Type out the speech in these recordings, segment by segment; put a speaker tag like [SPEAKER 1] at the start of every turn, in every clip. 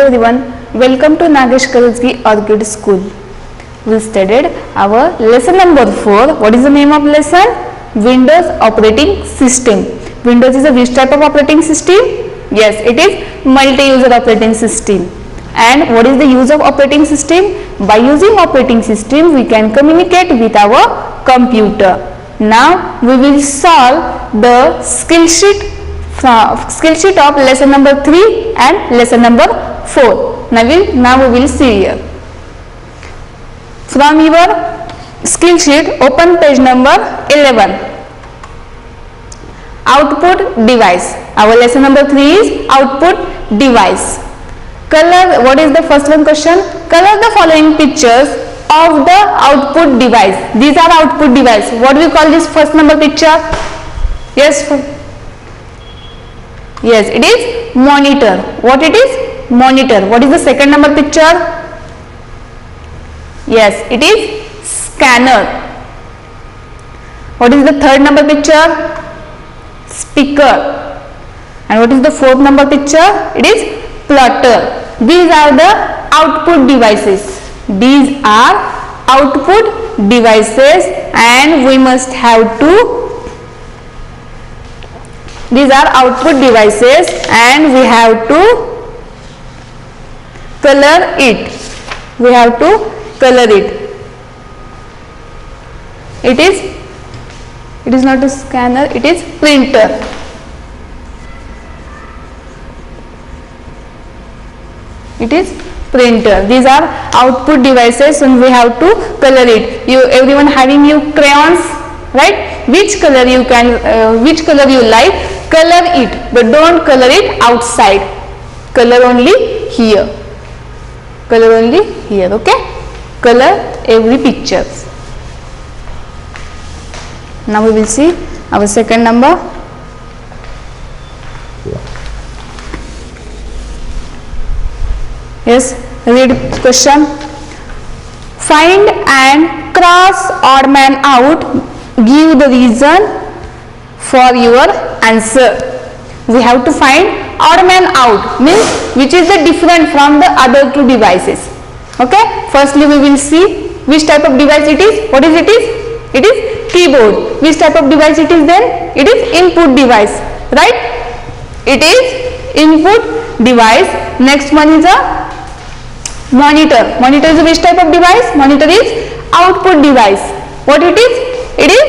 [SPEAKER 1] everyone, welcome to Nagesh Karajgi Orchid School. We studied our lesson number 4. What is the name of lesson? Windows operating system. Windows is a which type of operating system? Yes, it is multi-user operating system. And what is the use of operating system? By using operating system, we can communicate with our computer. Now we will solve the skill sheet of lesson number 3 and lesson number 4. Now we will see here. From your skill sheet, open page number 11. Output device. Our lesson number 3 is output device. Color. What is the first one question? Color the following pictures of the output device. These are output device. What we call this first number picture? Yes, it is monitor. What it is? Monitor. What is the second number picture? Yes, it is scanner. What is the third number picture? Speaker. And what is the fourth number picture? It is plotter. These are the output devices. These are output devices, and we must have to. These are output devices, and we have to color it. We have to color it. It is not a scanner, it is printer. It is printer. These are output devices, and we have to color it. Everyone having you crayons, right? Which color you like, color it, but don't color it outside. Color only here. Color only here. Okay? Color every picture. Now we will see our second number. Yes, read question. Find and cross odd man out. Give the reason for your answer. We have to find odd man out, means which is the different from the other two devices. Okay, firstly we will see which type of device it is. What is it is? It is keyboard. Which type of device it is then? It is input device, right? It is input device. Next one is a monitor. Monitor is which type of device? Monitor is output device. What it is? It is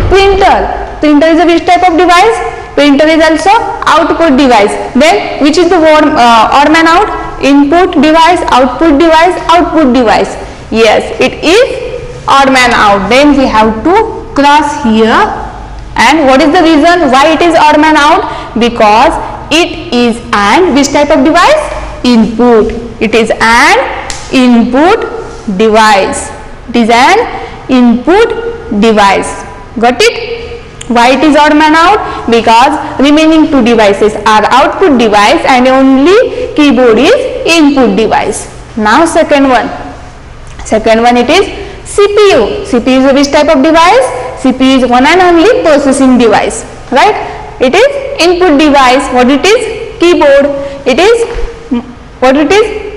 [SPEAKER 1] printer. Printer is a which type of device? Printer is also output device. Then which is the word odd man out? Input device, output device, output device. Yes, it is odd man out. Then we have to cross here. And what is the reason why it is odd man out? Because it is an which type of device? Input. It is an input device. It is an input device. Got it? Why it is odd man out? Because remaining two devices are output device and only keyboard is input device. Now second one. Second one, it is CPU. CPU is a which type of device? CPU is one and only processing device. Right? It is input device. What it is? Keyboard. It is, what it is?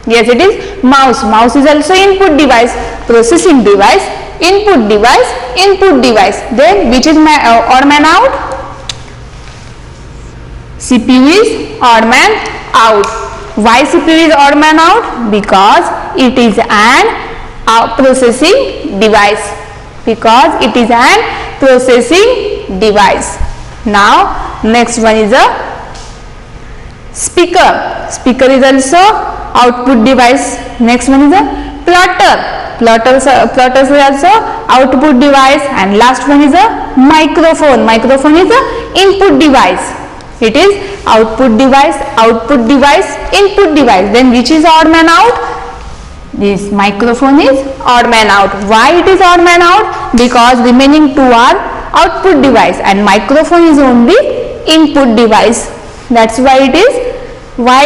[SPEAKER 1] Yes, it is mouse. Mouse is also input device. Processing device, input device, input device. Then which is my odd man out? CPU is odd man out. Why CPU is odd man out? Because it is an processing device. Because it is an processing device. Now next one is a speaker. Speaker is also output device. Next one is a plotter. Plotters is also output device. And last one is a microphone. Microphone is a input device. It is output device, input device. Then which is odd man out? This microphone is odd man out. Why it is odd man out? Because remaining two are output device and microphone is only input device. That's why it is. Why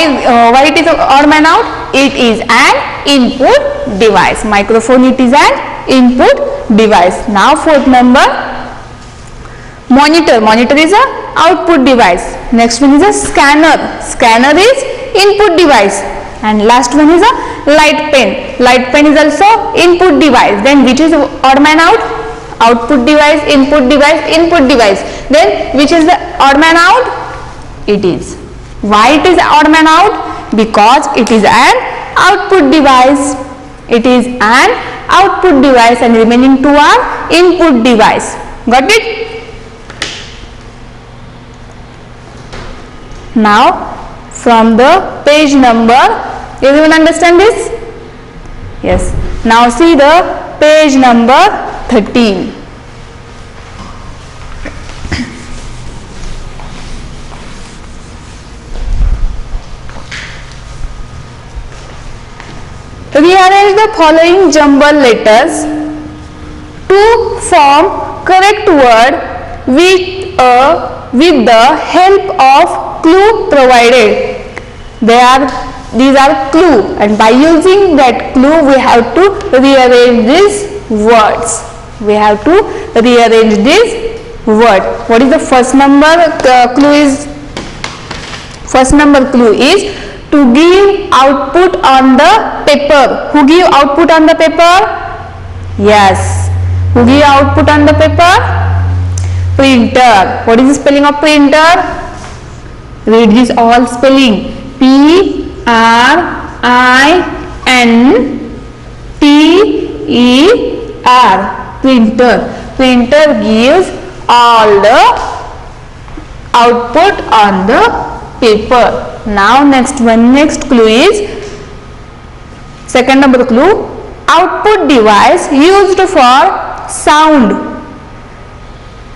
[SPEAKER 1] it is odd man out? It is an input device. Microphone, it is an input device. Now fourth number, monitor. Monitor is a output device. Next one is a scanner. Scanner is input device. and last one is a light pen. Light pen is also input device. Then which is odd man out? Output device, input device, input device. Then which is the odd man out? It is. Why it is odd man out? Because it is an output device. It is an output device and remaining two are input device. Got it? Now from the page number, everyone understand this? Yes. Now see the page number 13. Rearrange the following jumbled letters to form correct word with the help of clue provided. These are clue, and by using that clue we have to rearrange these words. We have to rearrange this word. What is the first number clue is? First number clue is to give output on the paper. Who give output on the paper? Yes. Who give output on the paper? Printer. What is the spelling of printer? Read this all spelling. P-R-I-N-T-E-R. Printer. Printer gives all the output on the paper. Now next clue is second number clue, output device used for sound.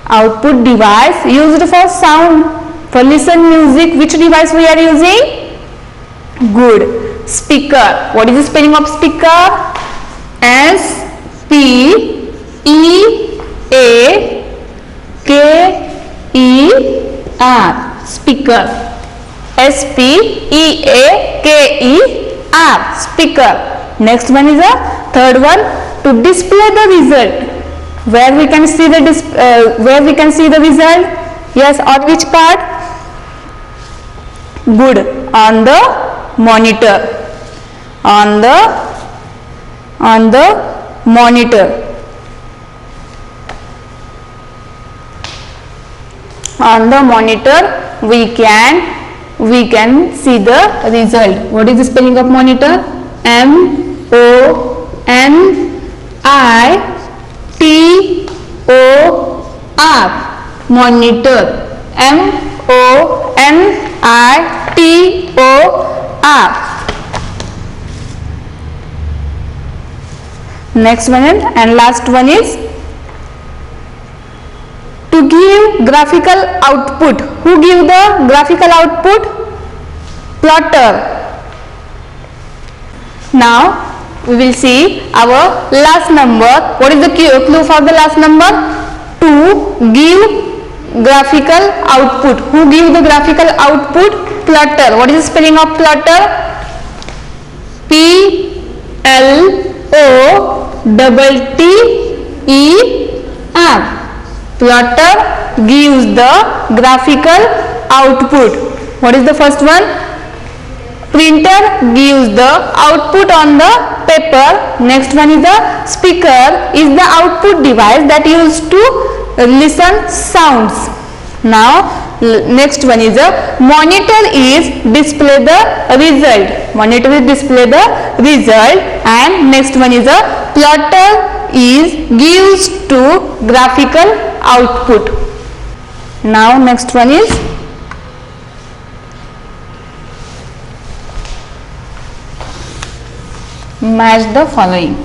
[SPEAKER 1] Output device used for sound. For listen music, which device we are using? Good. Speaker. What is the spelling of speaker? S-P-E-A-K-E-R. Speaker. S-P-E-A-K-E-R. Speaker. Next one is a third one, to display the result. Where we can see the result? Yes, on which part? Good. On the monitor. On the monitor. On the monitor we can see the result. What is the spelling of monitor? M-O-N-I-T-O-R. Monitor. M-O-N-I-T-O-R. Next one and last one is to give graphical output. Who give the graphical output? Plotter. Now we will see our last number. What is the clue for the last number? To give graphical output. Who give the graphical output? Plotter. What is the spelling of plotter? P-L-O-T-T-E-R. Plotter gives the graphical output. What is the first one? Printer gives the output on the paper. Next one is the speaker, is the output device that used to listen sounds. Now next one is a monitor is display the result. Monitor is display the result, and next one is a plotter is gives to graphical output. Now next one is match the following.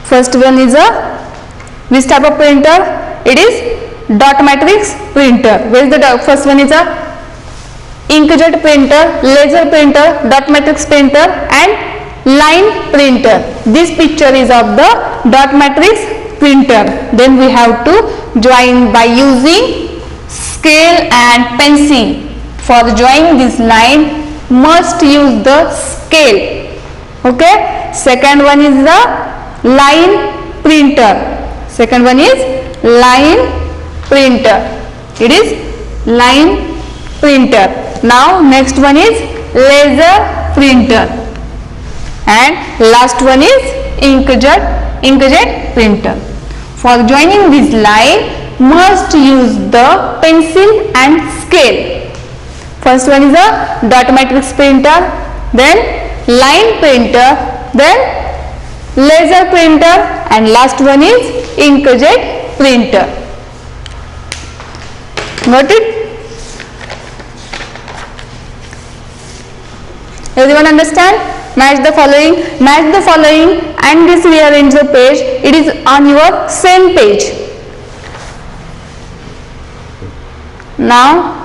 [SPEAKER 1] First one is a which type of printer? It is dot matrix printer. Where is the first one is a inkjet printer, laser printer, dot matrix printer and line printer. This picture is of the dot matrix printer. Then we have to join by using scale and pencil. For joining this line must use the scale. Okay, second one is the line printer. Second one is line printer. It is line printer. Now next one is laser printer, and last one is inkjet printer. For joining this line must use the pencil and scale. First one is a dot matrix printer, then line printer, then laser printer, and last one is inkjet printer. Got it? Everyone understand? Match the following and this rearrange the page. It is on your same page. Now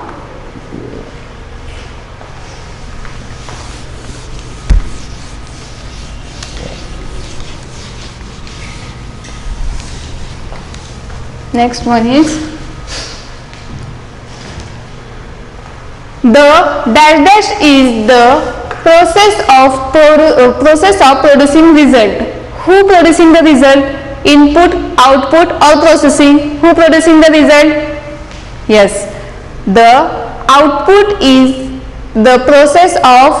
[SPEAKER 1] next one is the dash dash is the process of producing result. Who producing the result? Input, output, or processing? Who producing the result? Yes, the output is the process of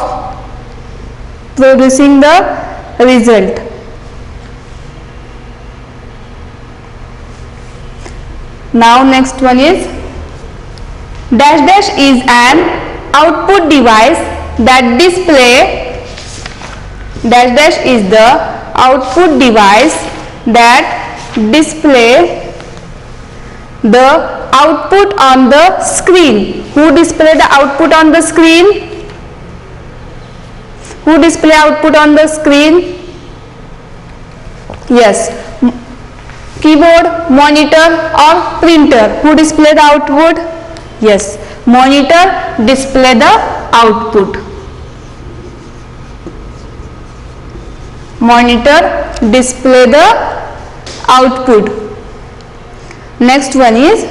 [SPEAKER 1] producing the result. Now next one is dash dash is an output device that display dash dash is the output device that display the output on the screen. Who display the output on the screen? Who display output on the screen? Yes, keyboard, monitor, or printer. Who display the output? Yes, monitor display the output. Monitor display the output. Next one is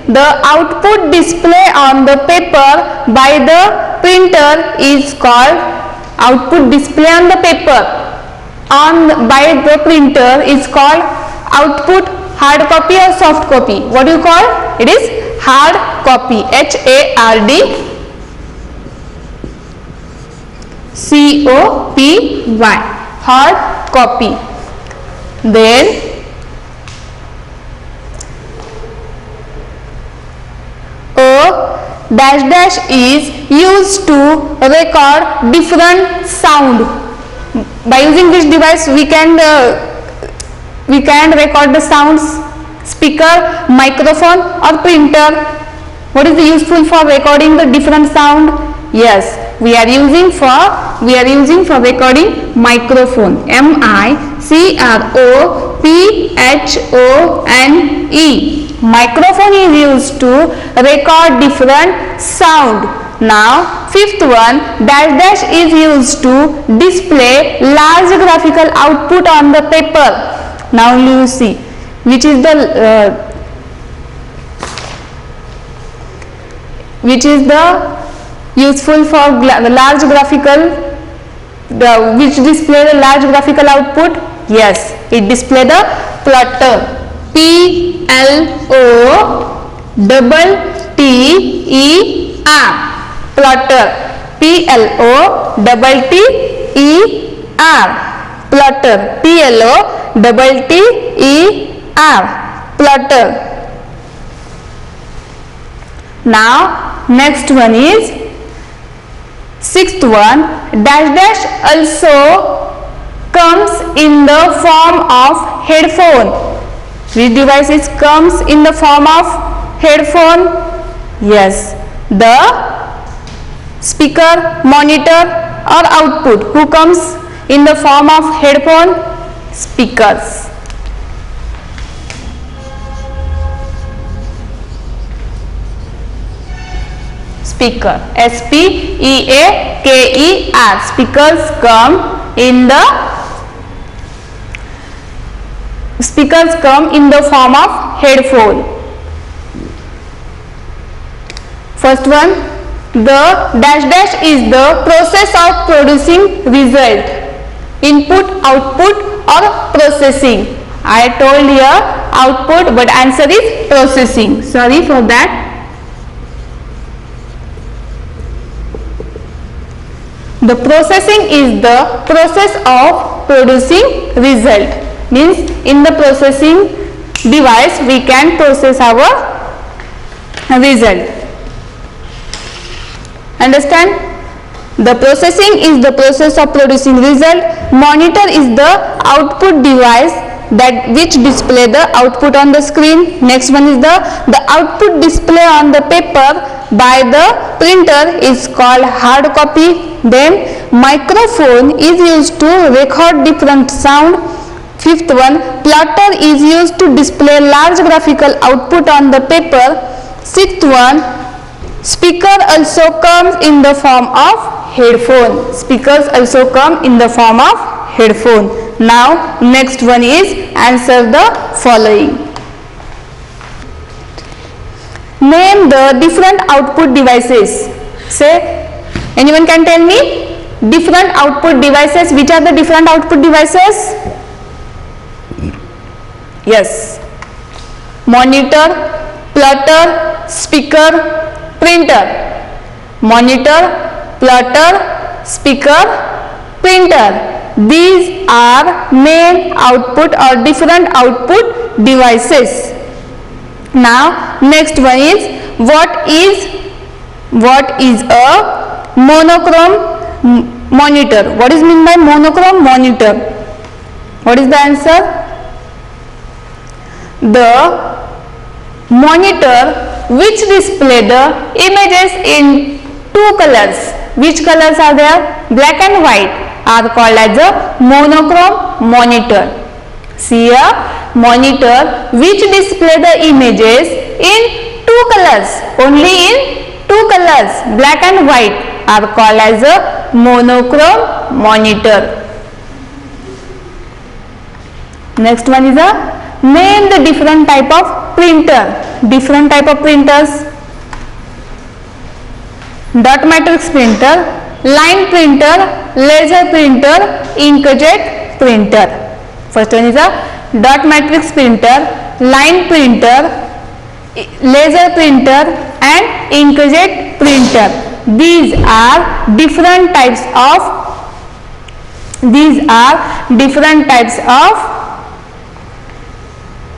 [SPEAKER 1] the output display on the paper by the printer is called output display on the paper by the printer is called output hard copy or soft copy. What do you call? It is hard copy. HARD COPY, hard copy. Then a dash dash is used to record different sound. By using this device we can record the sounds, speaker, microphone, or printer. What is the useful for recording the different sound? Yes, we are using for recording microphone. MICROPHONE. Microphone is used to record different sound. Now fifth one, dash dash is used to display large graphical output on the paper. Now you see which is useful for large graphical, which display the large graphical output. Yes, it display the plotter. PLOTTER, plotter. PLOTTER, plotter. PLOTTER, plotter. Now next one is sixth one, dash dash also comes in the form of headphone. Which device comes in the form of headphone? Yes, the speaker, monitor, or output. Who comes in the form of headphone? Speakers. Speaker, SPEAKER. Speakers come in the form of headphone. First one, The dash dash is the process of producing result. Input, output or processing. I told here output, but answer is processing. Sorry for that. The processing is the process of producing result. Means in the processing device we can process our result. Understand? The processing is the process of producing result. Monitor is the output device that which display the output on the screen. Next one is the output display on the paper by the printer is called hard copy. Then microphone is used to record different sound. Fifth one, plotter is used to display large graphical output on the paper. Sixth one, speaker also comes in the form of headphone. Speakers also come in the form of headphone. Now next one is answer the following. Name the different output devices. Say, anyone can tell me different output devices. Which are the different output devices? Yes, monitor, plotter, speaker, printer. Monitor, plotter, speaker, printer. These are main output or different output devices. Now next one is what is a monochrome monitor? What is meant by monochrome monitor? What is the answer? The monitor which display the images in two colors. Which colors are there? Black and white are called as a monochrome monitor. See here, monitor which display the images in two colors, only in two colors, black and white, are called as a monochrome monitor. Next one is a name the different type of printer. Different type of printers: dot matrix printer, line printer, laser printer, inkjet printer. First one is a dot matrix printer, line printer, laser printer and inkjet printer. These are different types of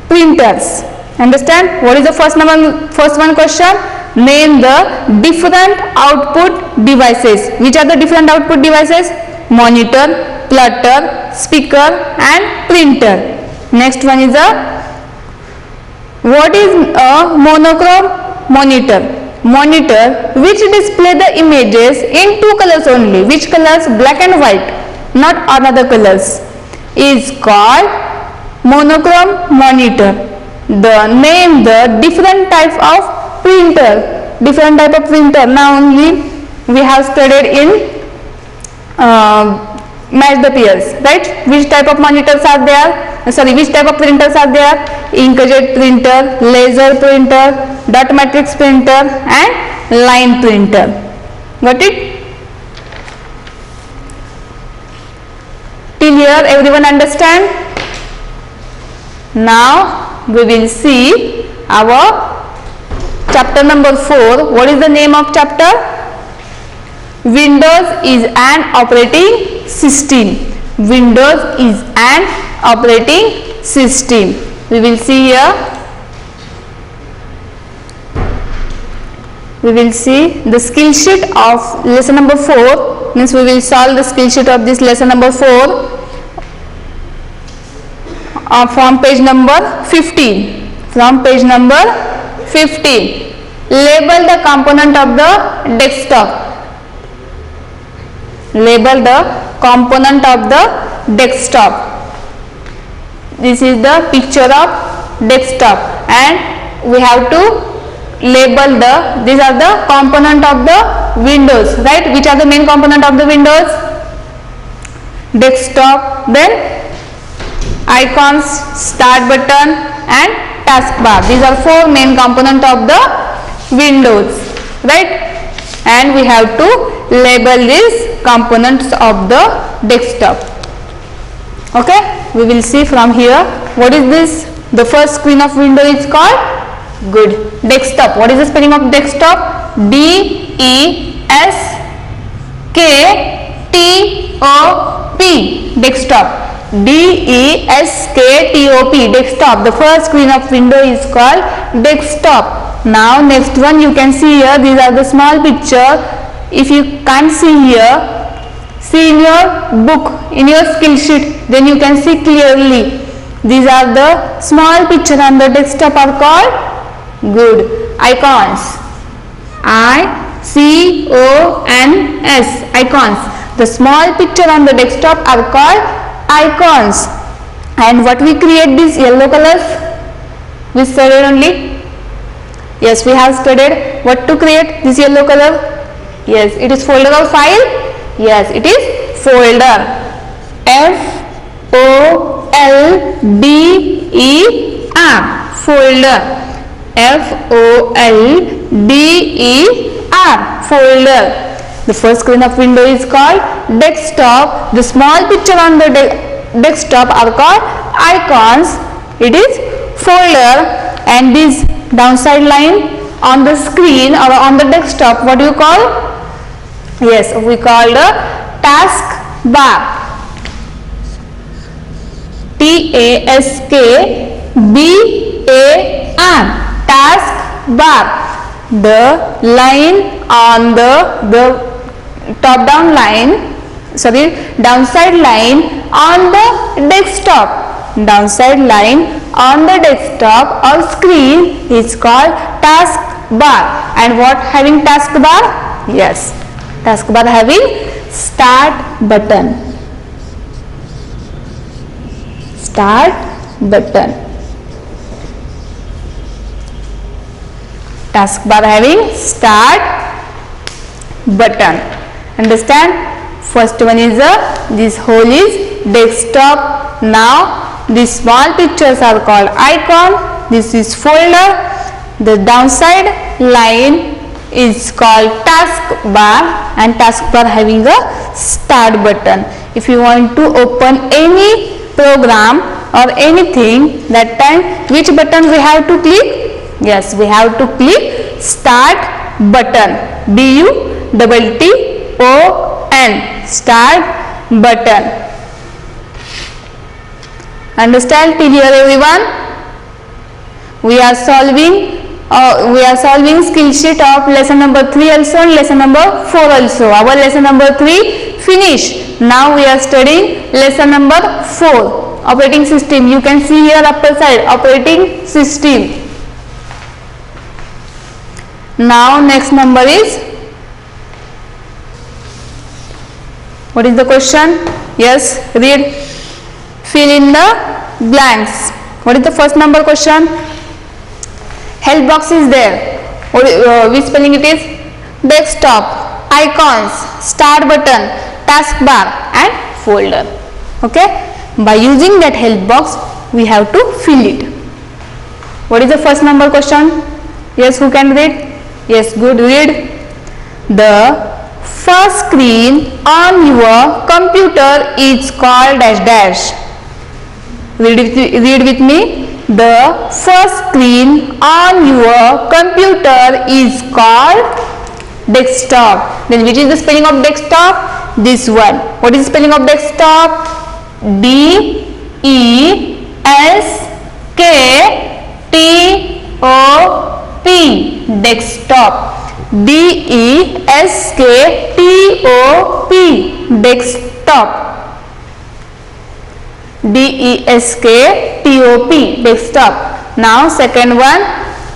[SPEAKER 1] printers. Understand? What is the first one question? Name the different output devices. Which are the different output devices? Monitor, plotter, speaker and printer. Next one is what is a monochrome monitor? Monitor which display the images in two colors only. Which colors? Black and white, not another colors, is called monochrome monitor. Name the different types of printer. Different type of printer. Now only we have studied in match the pairs, right? Which type of monitors are there? Which type of printers are there? Inkjet printer, laser printer, dot matrix printer and line printer. Got it? Till here everyone understand? Now we will see our chapter number 4. What is the name of chapter? Windows is an operating system. Windows is an operating system. We will see here. We will see the skill sheet of lesson number 4. Means we will solve the skill sheet of this lesson number 4 from page number 15. From page number 15. Label the component of the desktop. Label the component of the desktop. This is the picture of desktop and we have to label these are the component of the Windows, right? Which are the main component of the Windows? Desktop, then icons, start button and taskbar. These are 4 main component of the Windows, right? and we have to label these components of the desktop. Okay, we will see from here. What is this? The first screen of window is called good desktop. What is the spelling of desktop? D-E-S-K-T-O-P, desktop. D-E-S-K-T-O-P, desktop. The first screen of window is called desktop. Now next one, you can see here, these are the small picture. If you can't see here, see in your book, in your skill sheet, then you can see clearly. These are the small picture on the desktop are called good icons. I-C-O-N-S, icons. The small picture on the desktop are called icons. And what we create these yellow colors? We studied only. Yes, we have studied what to create this yellow color. Yes, it is folder or file. Yes, it is folder. F-O-L-D-E-R, folder. F-O-L-D-E-R, folder. The first screen of window is called desktop. The small picture on the desktop are called icons. It is folder. And this downside line on the screen or on the desktop, what do you call? Yes, we call the task bar. T-A-S-K-B-A-R, task bar. The line on the top down line, sorry, downside line on the desktop. Downside line on the desktop or screen is called task bar. And what having task bar? Yes, task bar having start button. Start button. Taskbar having start button. Understand? First one is this whole is desktop. Now these small pictures are called icon. This is folder. The downside line is called taskbar, and taskbar having a start button. If you want to open any program or anything, that time which button we have to click? Yes, we have to click start button. B-U-T-T-O-N, start button. Understand till here everyone? We are solving skill sheet of lesson number 3 also and lesson number 4 also. Our lesson number 3 finish. Now we are studying lesson number 4, operating system. You can see here upper side, operating system. Now next number is, what is the question? Yes, read, fill in the blanks. What is the first number question? Help box is there. Which spelling it is? Desktop, icons, start button, taskbar and folder. Okay, by using that help box we have to fill it. What is the first number question? Yes, who can read? Yes, good, read. The first screen on your computer is called dash dash. Read with me. The first screen on your computer is called desktop. Then which is the spelling of desktop? This one. What is the spelling of desktop? D-E-S-K-T-O-P, desktop. D-E-S-K-T-O-P, desktop. D-E-S-K-T-O-P, desktop. Now second one,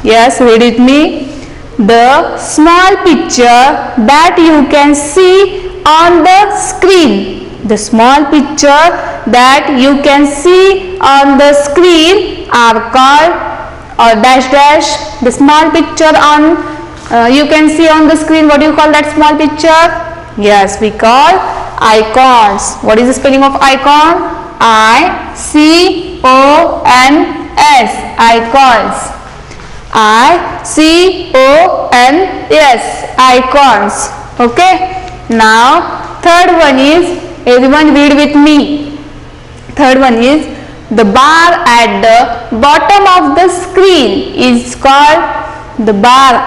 [SPEAKER 1] yes, read with me. The small picture that you can see on the screen. The small picture that you can see on the screen are called dash dash. The small picture on you can see on the screen, what do you call that small picture? Yes, we call icons. What is the spelling of icon? I-C-O-N-S, icons. icons, icons. Okay, now third one is, everyone read with me. Third one is, the bar at the bottom of the screen is called, the bar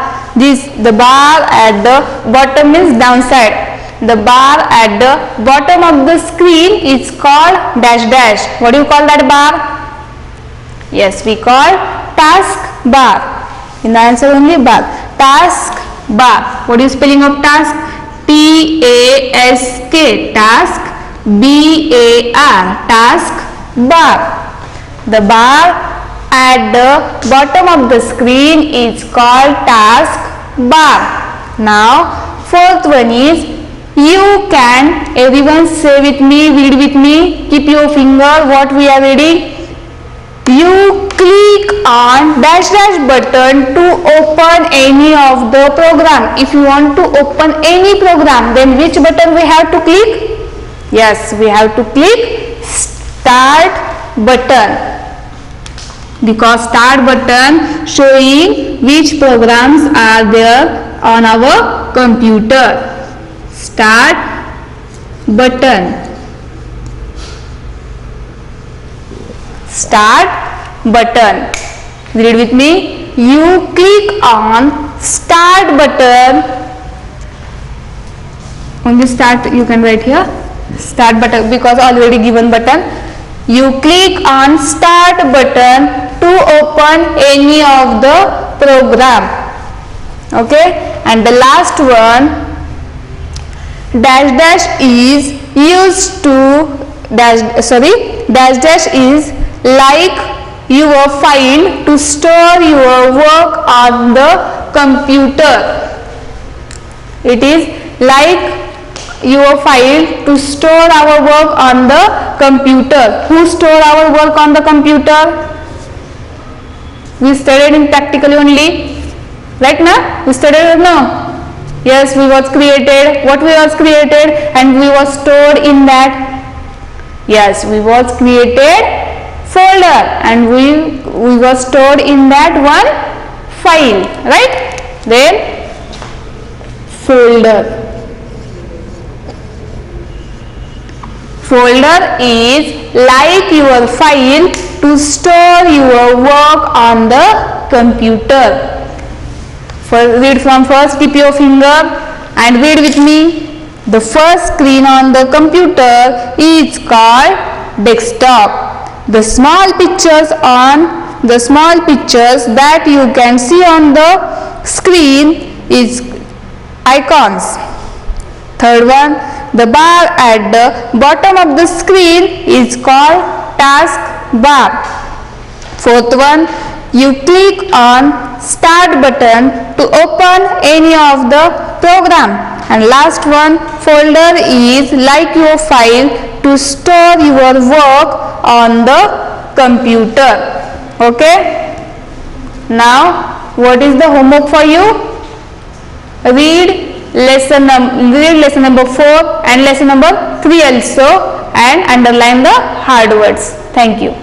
[SPEAKER 1] at the bottom is downside. The bar at the bottom of the screen is called dash dash. What do you call that bar? Yes, we call task bar. In the answer only bar. Task bar. What is spelling of task? T-A-S-K. Task. B-A-R. Task bar. The bar at the bottom of the screen is called task bar. Now fourth one is, you can, everyone say with me, read with me, keep your finger, what we are reading. You click on dash dash button to open any of the program. If you want to open any program, then which button we have to click? Yes, we have to click start button, because start button showing which programs are there on our computer. Start button. Start button. Read with me. You click on start button. Only start you can write here. Start button, because already given button. You click on start button to open any of the program. Okay, and the last one, dash dash is used to dash dash is like your file to store your work on the computer. It is like your file to store our work on the computer. Who store our work on the computer? We studied in practically only, right now? We studied or no? Yes, we was created. What we was created and we was stored in that? Yes, we was created folder and we was stored in that one file, right? Then folder. Folder is like your file to store your work on the computer. Read from first, keep your finger and read with me. The first screen on the computer is called desktop. The small pictures that you can see on the screen is icons. Third one, the bar at the bottom of the screen is called task bar. Fourth one, you click on start button to open any of the program. And last one, folder is like your file to store your work on the computer. Okay, now what is the homework for you? Read lesson number 4 and lesson number 3 also, and underline the hard words. Thank you.